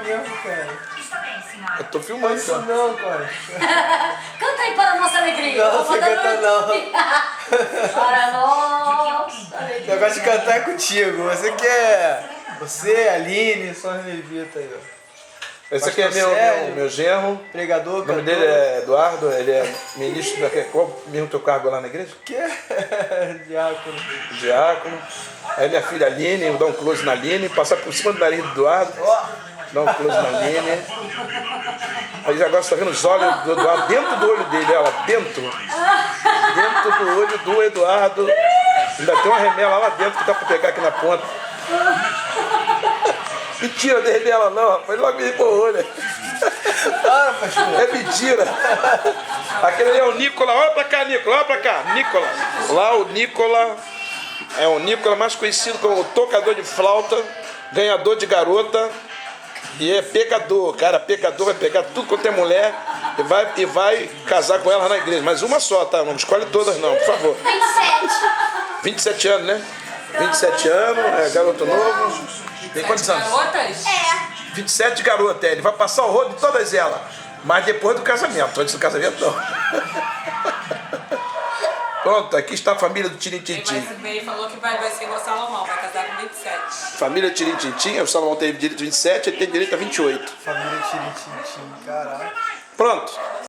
mesmo, cara. Eu tô filmando, Isso cara. não, cara. Canta aí para a nossa alegria. Não, você canta não. Para a nossa O alegria. negócio de cantar é contigo. Você quer. Você, Aline, só Levita aí, ó. Esse aqui é meu genro. Pregador, O nome dele é Eduardo, ele é ministro da... Qual mesmo teu cargo lá na igreja? Que diácono. Diácono. Aí minha filha Aline, eu dou um close na Aline, passar por cima do nariz do Eduardo, dá um close na Aline. Aí agora você tá vendo os olhos do Eduardo dentro do olho dele, olha lá, dentro do olho do Eduardo. Ainda tem uma remela lá dentro que dá pra pegar aqui na ponta. Mentira, não é remela não, rapaz, logo me pôr o olho. Ah, pastor. É mentira. Aquele ali é o Nicola. Olha pra cá, Nicola. Olha pra cá. Nicola. Lá o Nicola. É o Nicola, mais conhecido como tocador de flauta, ganhador de garota. E é pecador. Cara, pecador vai pegar tudo quanto é mulher e vai casar com ela na igreja. Mas uma só, tá? Não escolhe todas não, por favor. 27 anos, né? 27 anos, é garoto novo. Tem quantos anos? Garotas? 27 de garota, ele vai passar o rodo de todas elas. Mas depois do casamento, antes do casamento não. Pronto, aqui está a família do Tirim Tintim. Ele falou que vai ser igual Salomão, vai casar com 27. Família Tirim Tintim, o Salomão tem direito a 27, ele tem direito a 28. Família Tirim, caralho. Pronto.